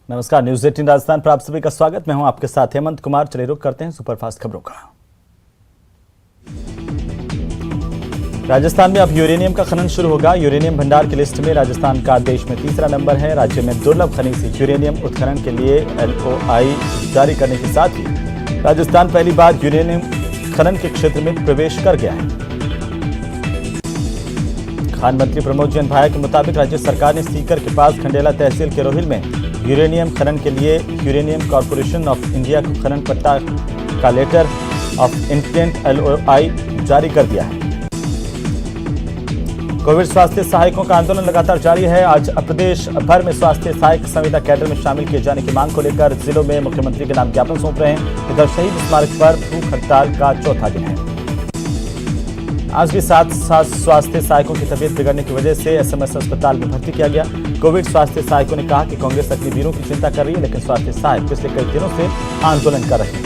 नमस्कार, न्यूज 18 राजस्थान पर आप सभी का स्वागत। मैं हूं आपके साथ हेमंत कुमार। चलिए रुक करते हैं सुपरफास्ट खबरों का। राजस्थान में अब यूरेनियम का खनन शुरू होगा। यूरेनियम भंडार की लिस्ट में राजस्थान का देश में तीसरा नंबर है। राज्य में दुर्लभ खनिज यूरेनियम उत्खनन के लिए LOI जारी करने के साथ ही राजस्थान पहली बार यूरेनियम खनन के क्षेत्र में प्रवेश कर गया है। खान मंत्री प्रमोद जैन भाया के मुताबिक राज्य सरकार ने सीकर के पास खंडेला तहसील के रोहिल में यूरेनियम खनन के लिए यूरेनियम कॉर्पोरेशन ऑफ इंडिया को खनन पट्टा का लेटर ऑफ इंटेंट LOI जारी कर दिया है। कोविड स्वास्थ्य सहायकों का आंदोलन लगातार जारी है। आज प्रदेश भर में स्वास्थ्य सहायक संविदा कैडर में शामिल किए जाने की मांग को लेकर जिलों में मुख्यमंत्री के नाम ज्ञापन सौंप रहे हैं। इधर शहीद स्मारक पर भूख हड़ताल का चौथा दिन है। आज भी 7 स्वास्थ्य सहायकों की तबीयत बिगड़ने की वजह से SMS अस्पताल में भर्ती किया गया। कोविड स्वास्थ्य सहायकों ने कहा कि कांग्रेस अग्निवीरों की चिंता कर रही है, लेकिन स्वास्थ्य सहायक पिछले कई दिनों से आंदोलन कर रहे हैं।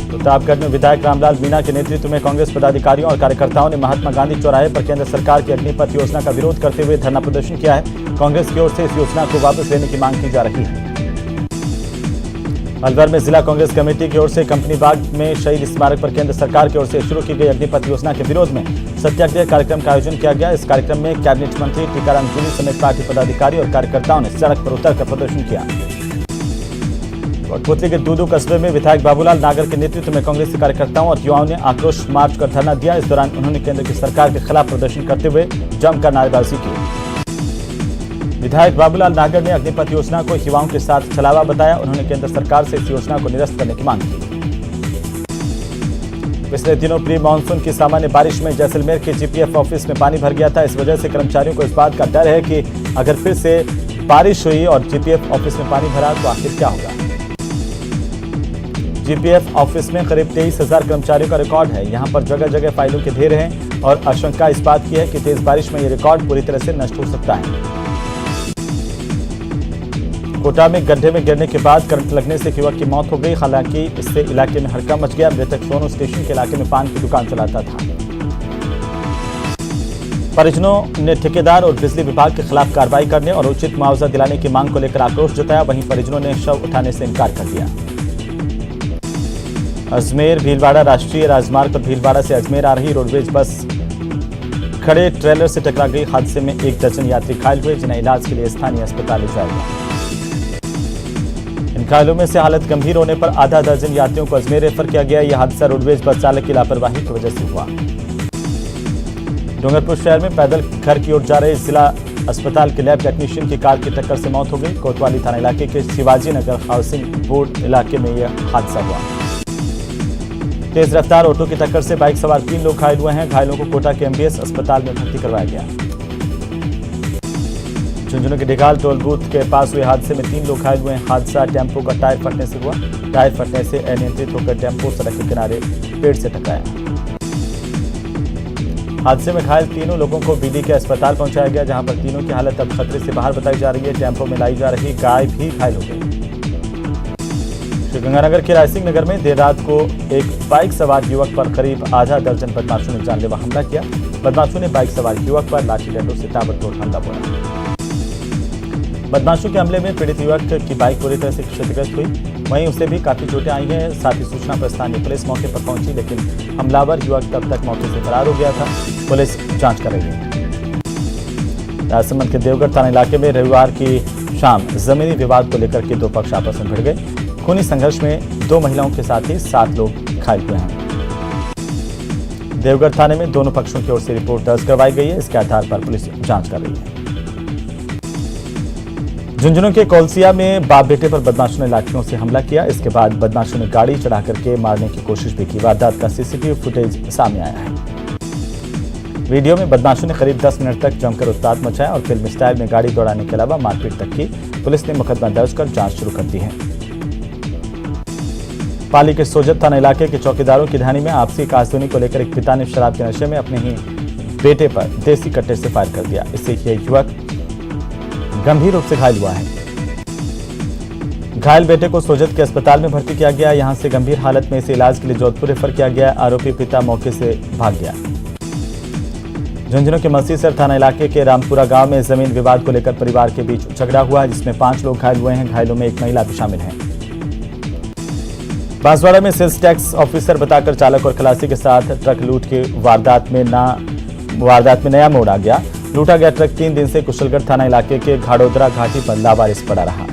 प्रतापगढ़ में विधायक रामलाल मीणा के नेतृत्व में कांग्रेस पदाधिकारियों और कार्यकर्ताओं ने महात्मा गांधी चौराहे पर केंद्र सरकार की अग्निपथ योजना का विरोध करते हुए धरना प्रदर्शन किया है। कांग्रेस की ओर से इस योजना को वापस लेने की मांग की जा रही है। अलवर में जिला कांग्रेस कमेटी की ओर से कंपनी बाग में शहीद स्मारक पर केंद्र सरकार की ओर से शुरू की गई अग्निपथ योजना के विरोध में सत्याग्रह कार्यक्रम का आयोजन किया गया। इस कार्यक्रम में कैबिनेट मंत्री टीकाराम जूली समेत पार्टी पदाधिकारी और कार्यकर्ताओं ने सड़क पर उतरकर प्रदर्शन किया। कोटपुतली के दूदू कस्बे में विधायक बाबूलाल नागर के नेतृत्व में कांग्रेसी कार्यकर्ताओं और युवाओं ने आक्रोश मार्च कर धरना दिया। इस दौरान उन्होंने केंद्र की सरकार के खिलाफ प्रदर्शन करते हुए जमकर नारेबाजी की। विधायक बाबूलाल नागर ने अग्निपथ योजना को युवाओं के साथ छलावा बताया। उन्होंने केंद्र सरकार से इस योजना को निरस्त करने की मांग की। पिछले दिनों प्री मानसून की सामान्य बारिश में जैसलमेर के GPF ऑफिस में पानी भर गया था। इस वजह से कर्मचारियों को इस बात का डर है कि अगर फिर से बारिश हुई और GPF ऑफिस में पानी भरा तो आखिर क्या होगा। GPF ऑफिस में करीब 23,000 कर्मचारियों का रिकॉर्ड है। यहां पर जगह जगह फाइलों के ढेर हैं और आशंका इस बात की है कि तेज बारिश में ये रिकॉर्ड पूरी तरह से नष्ट हो सकता है। कोटा में गड्ढे में गिरने के बाद करंट लगने से युवक की मौत हो गई। हालांकि इससे इलाके में हड़कंप मच गया। मृतक सोनू स्टेशन के इलाके में पान की दुकान चलाता था। परिजनों ने ठेकेदार और बिजली विभाग के खिलाफ कार्रवाई करने और उचित मुआवजा दिलाने की मांग को लेकर आक्रोश जताया। वहीं परिजनों ने शव उठाने से इनकार कर दिया। अजमेर भीलवाड़ा राष्ट्रीय राजमार्ग पर भीलवाड़ा से अजमेर आ रही रोडवेज बस खड़े ट्रेलर से टकरा गई। हादसे में 1 दर्जन यात्री घायल हुए, जिन्हें इलाज के लिए स्थानीय अस्पताल ले जाया गया। इन घायलों में से हालत गंभीर होने पर आधा दर्जन यात्रियों को अजमेर रेफर किया गया। यह हादसा रोडवेज बस चालक की लापरवाही की वजह से हुआ। डूंगरपुर शहर में पैदल घर की ओर जा रहे जिला अस्पताल के लैब टेक्नीशियन की कार की टक्कर से मौत हो गई। कोतवाली थाना इलाके के शिवाजी नगर हाउसिंग बोर्ड इलाके में यह हादसा हुआ। तेज रफ्तार ऑटो की टक्कर से बाइक सवार 3 लोग घायल हुए हैं। घायलों को कोटा के MBS अस्पताल में भर्ती करवाया गया। झुंझुनू के डिघाल टोल बूथ के पास हुए हादसे में 3 लोग घायल हुए हैं। हादसा टेम्पो का टायर फटने से हुआ। टायर फटने से अनियंत्रित होकर टेम्पो सड़क के किनारे पेड़ से टकराया। हादसे में घायल तीनों लोगों को BD के अस्पताल पहुंचाया गया, जहां पर तीनों की हालत अब खतरे से बाहर बताई जा रही है। टेम्पो में लाई जा रही गाय भी घायल हो गई। श्रीगंगानगर के रायसिंह नगर में देर रात को एक बाइक सवार युवक पर करीब आधा दर्जन बदमाशों ने जानलेवा हमला किया। बदमाशों ने बाइक सवार युवक पर लाठी डंडों से ताबड़तोड़ हमला बोला। बदमाशों के हमले में पीड़ित युवक की बाइक पूरी तरह से क्षतिग्रस्त हुई। वहीं उसे भी काफी चोटें आई हैं। साथ ही सूचना पर स्थानीय पुलिस मौके पर पहुंची, लेकिन हमलावर युवक तब तक मौके से फरार हो गया था। पुलिस जांच कर रही है। राजसमंद के देवगढ़ थाना इलाके में रविवार की शाम जमीनी विवाद को लेकर के 2 पक्ष आपस में भिड़ गए। खूनी संघर्ष में 2 महिलाओं के साथ ही 7 लोग घायल हुए हैं। देवगढ़ थाने में दोनों पक्षों की ओर से रिपोर्ट दर्ज करवाई गई है। इसके आधार पर पुलिस जांच कर रही है। झुंझुनू के कोलसिया में बाप बेटे पर बदमाशों ने लाठियों से हमला किया। इसके बाद बदमाशों ने गाड़ी चढ़ा करके मारने की कोशिश भी की। वारदात का CCTV फुटेज सामने आया है। वीडियो में बदमाशों ने करीब 10 मिनट तक जमकर उत्पात मचाया और फिल्मी स्टाइल में गाड़ी दौड़ाने के अलावा मारपीट तक की। पुलिस ने मुकदमा दर्ज कर जांच शुरू कर दी है। पाली के सोजत थाना इलाके के चौकीदारों की ढाणी में आपसी कहासुनी को लेकर एक पिता ने शराब के नशे में अपने ही बेटे पर देसी कट्टे से फायर कर दिया। इससे यह युवक गंभीर रूप से घायल हुआ है। घायल बेटे को सोजत के अस्पताल में भर्ती किया गया। यहां से गंभीर हालत में इसे इलाज के लिए जोधपुर रेफर किया गया। आरोपी पिता मौके से भाग गया। झुंझुनू के मसीसर थाना इलाके के रामपुरा गांव में जमीन विवाद को लेकर परिवार के बीच झगड़ा हुआ है, जिसमें 5 लोग घायल हुए हैं। घायलों में एक महिला भी शामिल है। बांसवाड़ा में सेल्स टैक्स ऑफिसर बताकर चालक और खलासी के साथ ट्रक लूट की वारदात में नया मोड़ आ गया। लूटा गया ट्रक 3 दिन से कुशलगढ़ थाना इलाके के घाड़ोदरा घाटी पर लावारिस पड़ा रहा।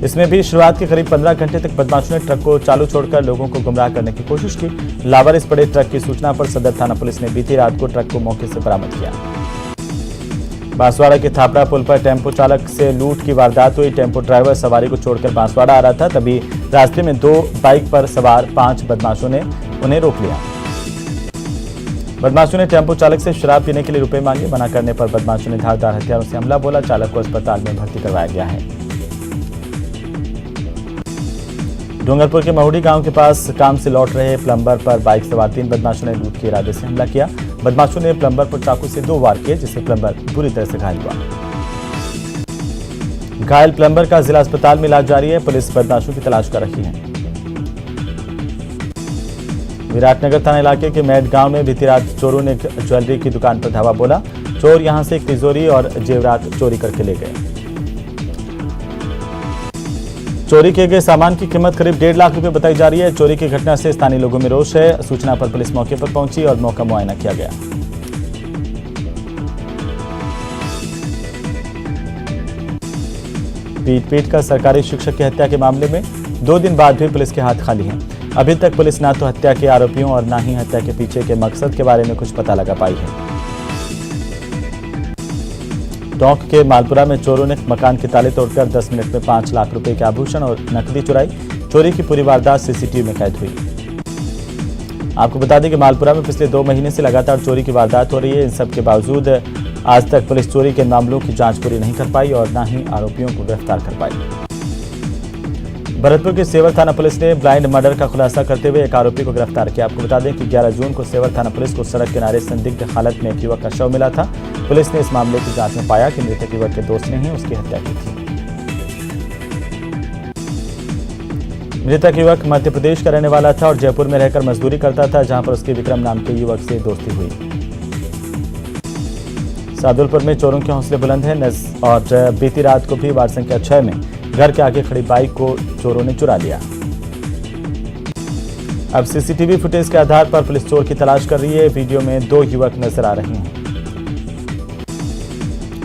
इसमें भी शुरुआत के करीब 15 घंटे तक बदमाशों ने ट्रक को चालू छोड़कर लोगों को गुमराह करने की कोशिश की। लावारिस पड़े ट्रक की सूचना पर सदर थाना पुलिस ने बीती रात को ट्रक को मौके से बरामद किया। बांसवाड़ा के थापड़ा पुल पर टेम्पो चालक से लूट की वारदात हुई। टेम्पो ड्राइवर सवारी को छोड़कर बांसवाड़ा आ रहा था, तभी रास्ते में 2 बाइक पर सवार 5 बदमाशों ने उन्हें रोक लिया। बदमाशों ने टेम्पो चालक से शराब पीने के लिए रुपए मांगे। मना करने पर बदमाशों ने धारदार हथियारों से हमला बोला। चालक को अस्पताल में भर्ती करवाया गया है। डूंगरपुर के महुड़ी गांव के पास काम से लौट रहे प्लम्बर पर बाइक सवार 3 बदमाशों ने लूट के इरादे से हमला किया। बदमाशों ने प्लम्बर पर चाकू से 2 वार किए, जिससे प्लम्बर बुरी तरह से घायल हुआ। घायल प्लम्बर का जिला अस्पताल में इलाज जारी है। पुलिस बदमाशों की तलाश कर रही है। विराटनगर थाना इलाके के मैड गांव में बीती रात चोरों ने ज्वेलरी की दुकान पर धावा बोला। चोर यहां से एक तिजोरी और जेवरात चोरी करके ले गए। चोरी किए गए सामान की कीमत करीब 1.5 लाख रुपए बताई जा रही है। चोरी की घटना से स्थानीय लोगों में रोष है। सूचना पर पुलिस मौके पर पहुंची और मौका मुआयना किया गया। पीट कर सरकारी शिक्षक की हत्या के मामले में 2 दिन बाद भी पुलिस के हाथ खाली हैं। अभी तक पुलिस न तो हत्या के आरोपियों और न ही हत्या के पीछे के मकसद के बारे में कुछ पता लगा पाई है। टोंक के मालपुरा में चोरों ने मकान के ताले तोड़कर 10 मिनट में 5 लाख रुपए के आभूषण और नकदी चुराई। चोरी की पूरी वारदात सीसीटीवी में कैद हुई। आपको बता दें कि मालपुरा में पिछले 2 महीने से लगातार चोरी की वारदात हो रही है। इन सब के बावजूद आज तक पुलिस चोरी के मामलों की जांच पूरी नहीं कर पाई और न ही आरोपियों को गिरफ्तार कर पाई। भरतपुर के सेवर थाना पुलिस ने ब्लाइंड मर्डर का खुलासा करते हुए एक आरोपी को गिरफ्तार किया। आपको बता दें कि 11 जून को सेवर थाना पुलिस को सड़क किनारे संदिग्ध हालत में एक युवक का शव मिला था। पुलिस ने इस मामले की जांच में पाया कि मृतक युवक के दोस्त ने ही उसकी हत्या की थी। मृतक युवक मध्य प्रदेश का रहने वाला था और जयपुर में रहकर मजदूरी करता था, जहां पर उसके विक्रम नाम के युवक से दोस्ती हुई। सादुलपुर में चोरों के हौसले बुलंद हैं और बीती रात को भी वार्ड संख्या 6 में घर के आगे खड़ी बाइक को चोरों ने चुरा लिया। अब सीसीटीवी फुटेज के आधार पर पुलिस चोर की तलाश कर रही है। वीडियो में 2 युवक नजर आ रहे हैं।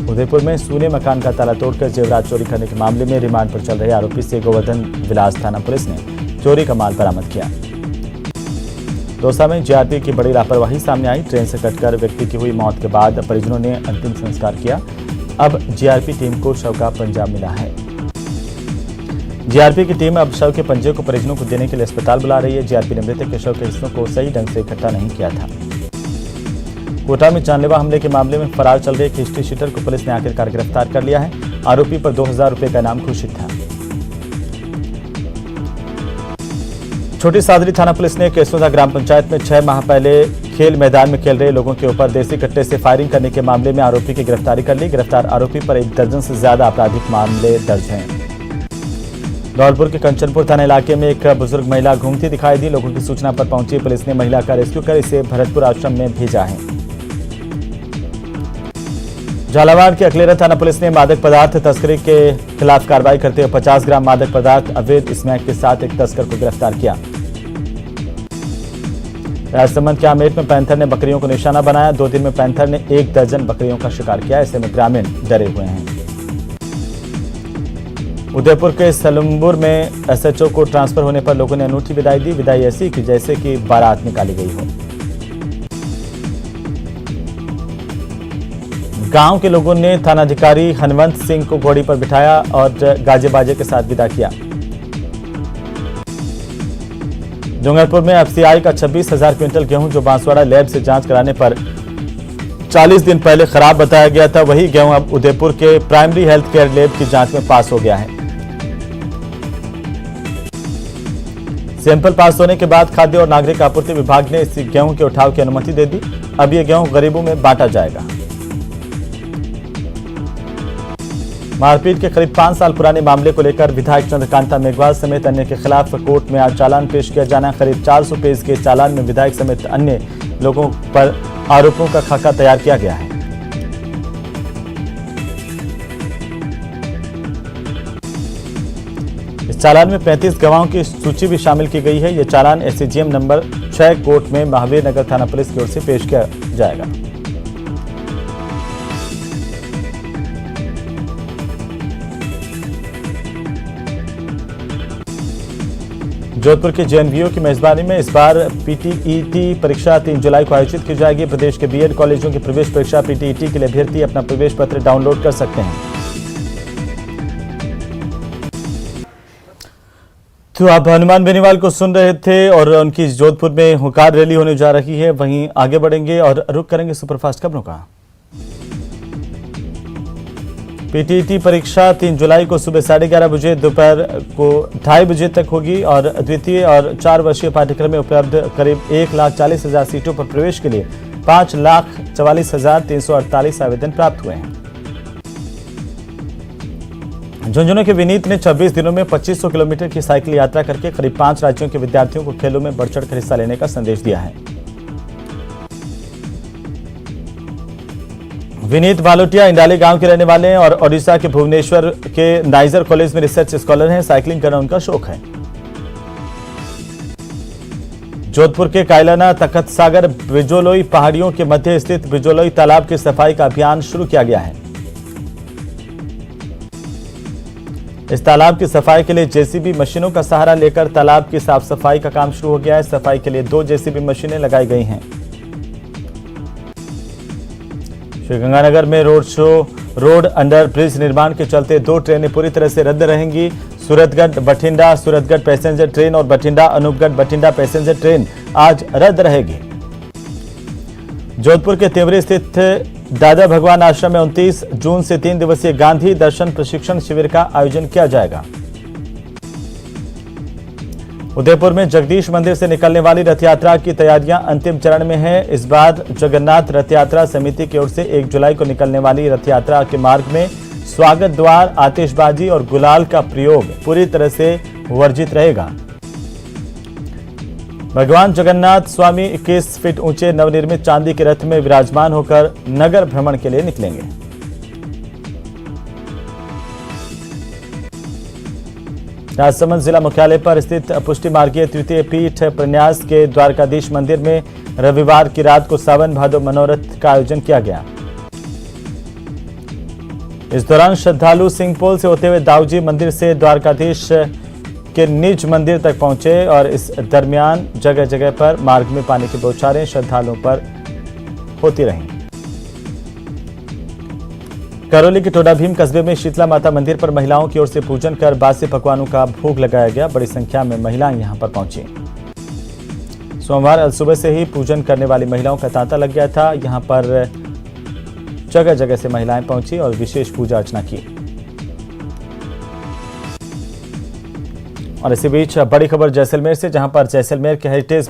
उदयपुर में सूने मकान का ताला तोड़कर जेवरात चोरी करने के मामले में रिमांड पर चल रहे आरोपी से गोवर्धन विलास थाना पुलिस ने चोरी का माल बरामद किया। दौसा में जीआरपी की बड़ी लापरवाही सामने आई। ट्रेन से कटकर व्यक्ति की हुई मौत के बाद परिजनों ने अंतिम संस्कार किया। अब जीआरपी टीम को शव का पंजा मिला है। जीआरपी की टीम अब शव के पंजे को परिजनों को देने के लिए अस्पताल बुला रही है। जीआरपी ने मृतक के शव के हिस्सों को सही ढंग से इकट्ठा नहीं किया था। कोटा में जानलेवा हमले के मामले में फरार चल रहे एक हिस्ट्री शीटर को पुलिस ने आखिरकार गिरफ्तार कर लिया है। आरोपी पर 2000 रुपए का इनाम घोषित था। छोटी सादरी थाना पुलिस ने केसोदा ग्राम पंचायत में 6 माह पहले खेल मैदान में खेल रहे लोगों के ऊपर देसी कट्टे से फायरिंग करने के मामले में आरोपी की गिरफ्तारी कर ली। गिरफ्तार आरोपी पर 1 दर्जन से ज्यादा आपराधिक मामले दर्ज हैं। धौलपुर के कंचनपुर थाना इलाके में एक बुजुर्ग महिला घूमती दिखाई दी। लोगों की सूचना पर पहुंची पुलिस ने महिला का रेस्क्यू कर इसे भरतपुर आश्रम में भेजा है। झालावाड़ के अकलेरा थाना पुलिस ने मादक पदार्थ तस्करी के खिलाफ कार्रवाई करते हुए 50 ग्राम मादक पदार्थ अवैध स्मैक के साथ एक तस्कर को गिरफ्तार किया। राजसमंद के आमेट में पैंथर ने बकरियों को निशाना बनाया। 2 दिन में पैंथर ने 1 दर्जन बकरियों का शिकार किया। ऐसे में ग्रामीण डरे हुए हैं। उदयपुर के सलुम्बुर में एसएचओ को ट्रांसफर होने पर लोगों ने अनूठी विदाई दी। विदाई ऐसी कि जैसे कि बारात निकाली गई हो। गांव के लोगों ने थानाधिकारी हनुमंत सिंह को घोड़ी पर बिठाया और गाजे बाजे के साथ विदा किया। डूंगरपुर में एफसीआई का 26,000 क्विंटल गेहूं जो बांसवाड़ा लैब से जांच कराने पर 40 दिन पहले खराब बताया गया था, वही गेहूं अब उदयपुर के प्राइमरी हेल्थ केयर लैब की जांच में पास हो गया है। सैंपल पास होने के बाद खाद्य और नागरिक आपूर्ति विभाग ने इस गेहूं के उठाव की अनुमति दे दी। अब यह गेहूं गरीबों में बांटा जाएगा। मारपीट के करीब 5 साल पुराने मामले को लेकर विधायक चंद्रकांता मेघवाल समेत अन्य के खिलाफ कोर्ट में आज चालान पेश किया जाना। करीब 400 पेज के चालान में विधायक समेत अन्य लोगों पर आरोपों का खाका तैयार किया गया है। इस चालान में 35 गवाहों की सूची भी शामिल की गई है। यह चालान एससीजीएम नंबर 6 कोर्ट में महावीर नगर थाना पुलिस की ओर से पेश किया जाएगा। जोधपुर के जेएनवीयू की मेजबानी में इस बार पीटीईटी परीक्षा 3 जुलाई को आयोजित की जाएगी। प्रदेश के बीएड कॉलेजों की प्रवेश परीक्षा पीटीईटी के लिए अभ्यर्थी अपना प्रवेश पत्र डाउनलोड कर सकते हैं। तो आप हनुमान बेनीवाल को सुन रहे थे और उनकी जोधपुर में हुंकार रैली होने जा रही है। वहीं आगे बढ़ेंगे और रुख करेंगे सुपरफास्ट खबरों का। पीटीईटी परीक्षा 3 जुलाई को सुबह 11:30 बजे दोपहर को 2:30 बजे तक होगी और द्वितीय और 4 वर्षीय पाठ्यक्रम में उपलब्ध करीब 1,40,000 सीटों पर प्रवेश के लिए 5,44,348 आवेदन प्राप्त हुए हैं। झुंझुनू के विनीत ने 26 दिनों में 2500 किलोमीटर की साइकिल यात्रा करके करीब 5 राज्यों के विद्यार्थियों को खेलों में बढ़ चढ़कर हिस्सा लेने का संदेश दिया है। विनीत बालोटिया इंडाली गांव के रहने वाले हैं और ओडिशा के भुवनेश्वर के नाइजर कॉलेज में रिसर्च स्कॉलर हैं। साइकिलिंग करना उनका शौक है। जोधपुर के कायलाना तखत सागर बिजोलोई पहाड़ियों के मध्य स्थित बिजोलोई तालाब की सफाई का अभियान शुरू किया गया है। इस तालाब की सफाई के लिए जेसीबी मशीनों का सहारा लेकर तालाब की साफ सफाई का काम शुरू हो गया है। सफाई के लिए 2 जेसीबी मशीनें लगाई गई हैं। श्रीगंगानगर में रोड अंडर ब्रिज निर्माण के चलते 2 ट्रेनें पूरी तरह से रद्द रहेंगी। सूरतगढ़ बठिंडा सूरतगढ़ पैसेंजर ट्रेन और बठिंडा अनूपगढ़ बठिंडा पैसेंजर ट्रेन आज रद्द रहेगी। जोधपुर के तेवरी स्थित दादा भगवान आश्रम में 29 जून से 3 दिवसीय गांधी दर्शन प्रशिक्षण शिविर का आयोजन किया जाएगा। उदयपुर में जगदीश मंदिर से निकलने वाली रथ यात्रा की तैयारियां अंतिम चरण में है। इस बार जगन्नाथ रथ यात्रा समिति की ओर से 1 जुलाई को निकलने वाली रथ यात्रा के मार्ग में स्वागत द्वार, आतिशबाजी और गुलाल का प्रयोग पूरी तरह से वर्जित रहेगा। भगवान जगन्नाथ स्वामी 21 फीट ऊंचे नवनिर्मित चांदी के रथ में विराजमान होकर नगर भ्रमण के लिए निकलेंगे। राजसमंद जिला मुख्यालय पर स्थित पुष्टि मार्गीय तृतीय पीठ प्रन्यास के द्वारकाधीश मंदिर में रविवार की रात को सावन भादो मनोरथ का आयोजन किया गया। इस दौरान श्रद्धालु सिंहपोल से होते हुए दाऊजी मंदिर से द्वारकाधीश के निज मंदिर तक पहुंचे और इस दरमियान जगह जगह पर मार्ग में पानी की बौछारें श्रद्धालुओं पर होती रहीं। करौली के टोडा भीम कस्बे में शीतला माता मंदिर पर महिलाओं की ओर से पूजन कर बासी पकवानों का भोग लगाया गया। बड़ी संख्या में महिलाएं यहां पर पहुंची। सोमवार अलसुबह से ही पूजन करने वाली महिलाओं का तांता लग गया था। यहां पर जगह जगह से महिलाएं पहुंची और विशेष पूजा अर्चना की। और इसी बीच बड़ी खबर जैसलमेर से, जहां पर जैसलमेर के हेरिटेज